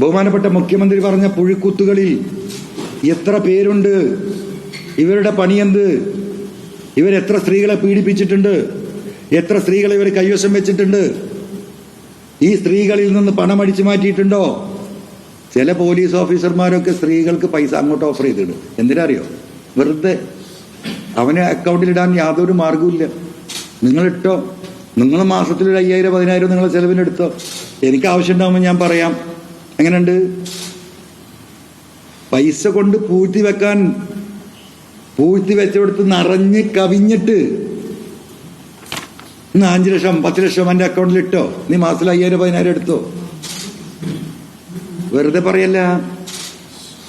ബഹുമാനപ്പെട്ട മുഖ്യമന്ത്രി പറഞ്ഞ പുഴുക്കുത്തുകളിൽ എത്ര പേരുണ്ട്? ഇവരുടെ പണിയെന്ത്? ഇവരെത്ര സ്ത്രീകളെ പീഡിപ്പിച്ചിട്ടുണ്ട്? എത്ര സ്ത്രീകളെ ഇവർ കൈവശം വെച്ചിട്ടുണ്ട്? ഈ സ്ത്രീകളിൽ നിന്ന് പണം അടിച്ചു മാറ്റിയിട്ടുണ്ടോ? ചില പോലീസ് ഓഫീസർമാരൊക്കെ സ്ത്രീകൾക്ക് പൈസ അങ്ങോട്ട് ഓഫർ ചെയ്തിടും. എന്തിനാ അറിയോ? വെറുതെ അവനെ അക്കൗണ്ടിലിടാൻ യാതൊരു മാർഗവുമില്ല. നിങ്ങളിട്ടോ, നിങ്ങൾ മാസത്തിൽ 5,000-10,000 നിങ്ങളെ ചെലവിനെടുത്തോ. എനിക്ക് ആവശ്യമുണ്ടാകുമ്പോൾ ഞാൻ പറയാം. എങ്ങനെയുണ്ട്? പൈസ കൊണ്ട് പൂഴ്ത്തി വെച്ചെടുത്ത് നിറഞ്ഞ് കവിഞ്ഞിട്ട് ഇന്ന് 5 ലക്ഷം 10 ലക്ഷം എൻ്റെ അക്കൗണ്ടിലിട്ടോ, നീ മാസത്തിൽ 5,000-10,000 എടുത്തോ. വെറുതെ പറയല്ല.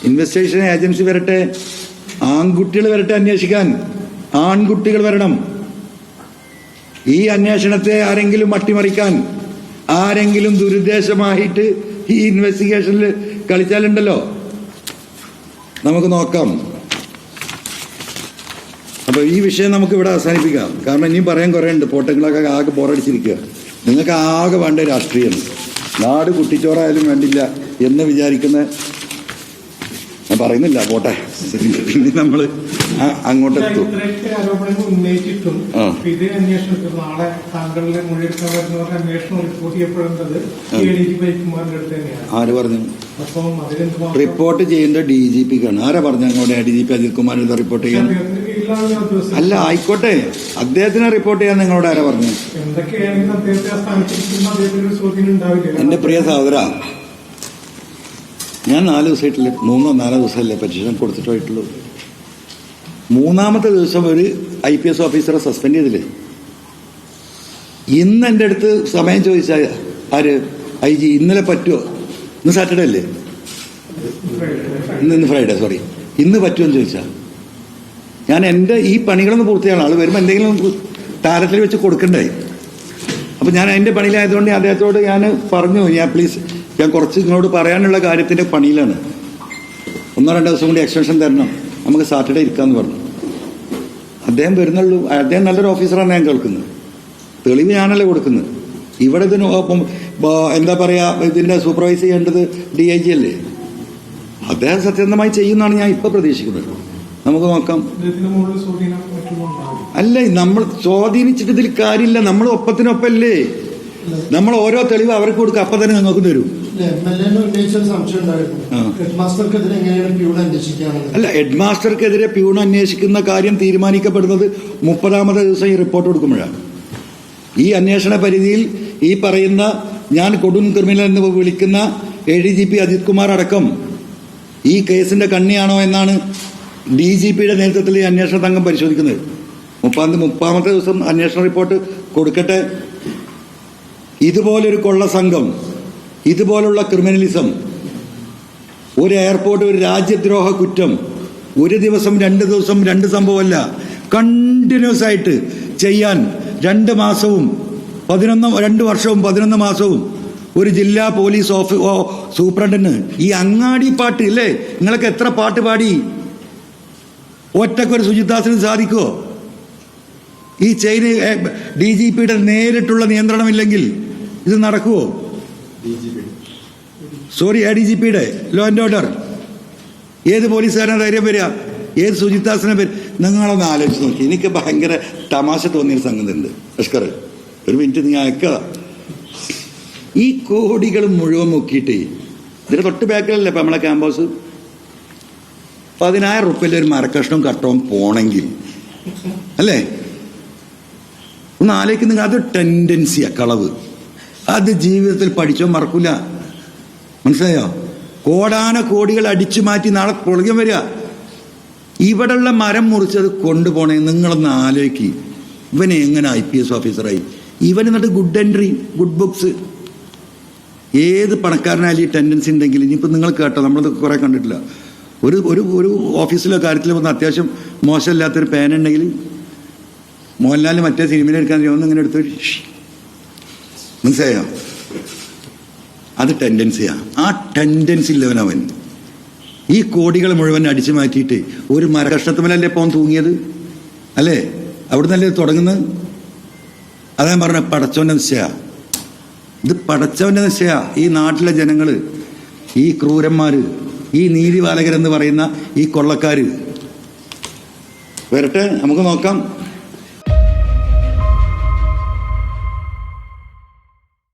ഇൻവെസ്റ്റിഗേഷൻ ഏജൻസി വരട്ടെ, ആൺകുട്ടികൾ വരട്ടെ അന്വേഷിക്കാൻ. ആൺകുട്ടികൾ വരണം. ഈ അന്വേഷണത്തെ ആരെങ്കിലും അട്ടിമറിക്കാൻ, ആരെങ്കിലും ദുരുദ്ദേശമായിട്ട് ഈ ഇൻവെസ്റ്റിഗേഷനിൽ കളിച്ചാലുണ്ടല്ലോ, നമുക്ക് നോക്കാം. അപ്പൊ ഈ വിഷയം നമുക്ക് ഇവിടെ അവസാനിപ്പിക്കാം. കാരണം ഇനിയും പറയാൻ കുറേ ഉണ്ട്. പോട്ടങ്ങളൊക്കെ ആകെ ബോറടിച്ചിരിക്കുക. നിങ്ങൾക്ക് ആകെ വേണ്ട രാഷ്ട്രീയം, നാട് കുട്ടിച്ചോറായാലും വേണ്ടില്ല എന്ന് വിചാരിക്കുന്ന, ഞാൻ പറയുന്നില്ല, പോട്ടെ. പിന്നെ നമ്മൾ അങ്ങോട്ടെത്തും. ആര് പറഞ്ഞു? റിപ്പോർട്ട് ചെയ്യേണ്ട DGPക്കാണ്. ആരാ പറഞ്ഞു അങ്ങോട്ട് DGP അജിത് കുമാറിന്റെ റിപ്പോർട്ട് ചെയ്യാൻ? അല്ല, ആയിക്കോട്ടെ, അദ്ദേഹത്തിനെ റിപ്പോർട്ട് ചെയ്യാൻ നിങ്ങളോട് ആരാ പറഞ്ഞു? എന്റെ പ്രിയ സഹോദര, ഞാൻ 4 ദിവസമായിട്ടില്ല, 3-4 ദിവസമല്ലേ പെറ്റീഷൻ കൊടുത്തിട്ടായിട്ടുള്ളൂ. 3-ാമത്തെ ദിവസം ഒരു IPS ഓഫീസറെ സസ്പെൻഡ് ചെയ്തില്ലേ? ഇന്ന് എൻ്റെ അടുത്ത് സമയം ചോദിച്ചാൽ ആര്? IG. ഇന്നലെ പറ്റുമോ? ഇന്ന് സാറ്റർഡേ അല്ലേ? ഇന്ന് ഫ്രൈഡേ, സോറി. ഇന്ന് പറ്റുമെന്ന് ചോദിച്ചാൽ ഞാൻ എൻ്റെ ഈ പണികളൊന്ന് പൂർത്തിയാണ്. ആൾ വരുമ്പോൾ എന്തെങ്കിലും താരത്തിൽ വെച്ച് കൊടുക്കണ്ടേ? അപ്പം ഞാൻ അതിൻ്റെ പണിയിലായതുകൊണ്ട് അദ്ദേഹത്തോട് ഞാൻ പറഞ്ഞു, പ്ലീസ്, ഞാൻ കുറച്ച് നിങ്ങളോട് പറയാനുള്ള കാര്യത്തിൻ്റെ പണിയിലാണ്. 1-2 ദിവസം കൂടി എക്സ്റ്റൻഷൻ തരണം, നമുക്ക് സാറ്റർഡേ ഇരിക്കാമെന്ന് പറഞ്ഞു. അദ്ദേഹം വരുന്നുള്ളൂ. അദ്ദേഹം നല്ലൊരു ഓഫീസറാണ് ഞാൻ കേൾക്കുന്നത്. തെളിവ് ഞാനല്ലേ കൊടുക്കുന്നത്. ഇവിടെ ഇതിന് എന്താ പറയുക, ഇതിൻ്റെ സൂപ്പർവൈസ് ചെയ്യേണ്ടത് DIG അല്ലേ? അദ്ദേഹം സത്യസന്ധമായി ചെയ്യുന്നതാണ് ഞാൻ ഇപ്പോൾ പ്രതീക്ഷിക്കുന്നത്. നമുക്ക് നോക്കാം. അല്ല, നമ്മൾ സ്വാധീനിച്ചിട്ട് ഇതിൽ കാര്യമില്ല. നമ്മൾ ഒപ്പത്തിനൊപ്പല്ലേ. നമ്മൾ ഓരോ തെളിവ് അവർക്ക് കൊടുക്കുക, അപ്പം തന്നെ ഞങ്ങൾക്ക് തരും. അല്ല, ഹെഡ് മാസ്റ്റർക്കെതിരെ പ്യൂൺ അന്വേഷിക്കുന്ന കാര്യം തീരുമാനിക്കപ്പെടുന്നത് 30-ാമത്തെ ദിവസം ഈ റിപ്പോർട്ട് കൊടുക്കുമ്പോഴാണ്. ഈ അന്വേഷണ പരിധിയിൽ ഈ പറയുന്ന ഞാൻ കൊടും ക്രിമിനൽ എന്ന് വിളിക്കുന്ന ADGP അജിത് കുമാർ അടക്കം ഈ കേസിന്റെ കണ്ണിയാണോ എന്നാണ് DGPയുടെ നേതൃത്വത്തിൽ ഈ അന്വേഷണ സംഘം പരിശോധിക്കുന്നത്. 30-ാമത്തെ ദിവസം അന്വേഷണ റിപ്പോർട്ട് കൊടുക്കട്ടെ. ഇതുപോലൊരു കൊള്ള സംഘം, ഇതുപോലുള്ള ക്രിമിനലിസം, ഒരു എയർപോർട്ട്, ഒരു രാജ്യദ്രോഹ കുറ്റം, ഒരു ദിവസം 2 ദിവസം 2 സംഭവമല്ല, കണ്ടിന്യൂസ് ആയിട്ട് ചെയ്യാൻ 2 മാസവും 2 വർഷവും 11 മാസവും ഒരു ജില്ലാ പോലീസ് സൂപ്രണ്ടിന് ഈ അങ്ങാടി പാട്ട് ഇല്ലേ, നിങ്ങളൊക്കെ എത്ര പാട്ട് പാടി? ഒറ്റക്കൊരു സുജിത്ദാസിന് സാധിക്കുമോ? ഈ ചെയിന് DGPയുടെ നേരിട്ടുള്ള നിയന്ത്രണമില്ലെങ്കിൽ ഇത് നടക്കുമോ? സോറി, ADGPയുടെ ലോ ആൻഡ് ഓർഡർ. ഏത് പോലീസുകാരനെ ധൈര്യം വരിക? ഏത് സുജിത്ദാസിനെ പേര്? നിങ്ങളൊന്ന് ആലോചിച്ച് നോക്കി. എനിക്ക് ഭയങ്കര തമാശ തോന്നിയൊരു സംഗതിയുണ്ട്. അഷ്കർ, ഒരു മിനിറ്റ് നീ അയക്കുക. ഈ കോടികൾ മുഴുവൻ മുക്കിയിട്ട് ഇതിന് തൊട്ട് ബാക്കിലല്ലേ ഇപ്പം നമ്മളെ ക്യാമ്പസ്, 10,000 റുപ്യയിൽ ഒരു മരക്കഷ്ണം കട്ടവും പോണെങ്കിൽ അല്ലേ? ഒന്ന് ആലോചിക്കുന്ന, അത് ടെൻഡൻസിയാ, കളവ്. അത് ജീവിതത്തിൽ പഠിച്ചോ മറക്കൂല. മനസ്സിലായോ? കോടികൾ അടിച്ചു മാറ്റി നാളെ പൊളിക്കാൻ വരിക. ഇവിടെയുള്ള മരം മുറിച്ചത് കൊണ്ടുപോണേ. നിങ്ങളൊന്ന് ആലോചിക്കുക, ഇവനെ എങ്ങനെ IPS ഓഫീസറായി? ഇവൻ എന്നിട്ട് ഗുഡ് എൻട്രി, ഗുഡ് ബുക്സ്. ഏത് പണക്കാരനായാലും ഈ ടെൻഡൻസി ഉണ്ടെങ്കിൽ, ഇനിയിപ്പോൾ നിങ്ങൾ കേട്ടോ, നമ്മളത് കുറേ കണ്ടിട്ടില്ല, ഒരു ഓഫീസിലോ കാര്യത്തിലോ വന്ന് അത്യാവശ്യം മോശമില്ലാത്തൊരു പേന ഉണ്ടെങ്കിൽ മോഹൻലാലിന് മറ്റേ സിനിമയിൽ എടുക്കാൻ ഒന്ന് ഇങ്ങനെ എടുത്ത്, മനസ്സിലായോ? അത് ടെൻഡൻസിയാണ്. ആ ടെൻഡൻസി ഇല്ലവനവൻ ഈ കോടികൾ മുഴുവൻ അടിച്ചു മാറ്റിയിട്ട് ഒരു മരകഷ്ണത്തുമല്ലേ പോകാൻ തൂങ്ങിയത് അല്ലേ? അവിടുന്നല്ലേ തുടങ്ങുന്നത്? അതാ പറഞ്ഞ പടച്ചവന്റെ നിശ്ചയ. ഇത് പടച്ചവന്റെ നിശ്ചയ. ഈ നാട്ടിലെ ജനങ്ങൾ ഈ ക്രൂരന്മാര്, ഈ നീതിപാലകരെന്ന് പറയുന്ന ഈ കൊള്ളക്കാര് വരട്ടെ, നമുക്ക് നോക്കാം.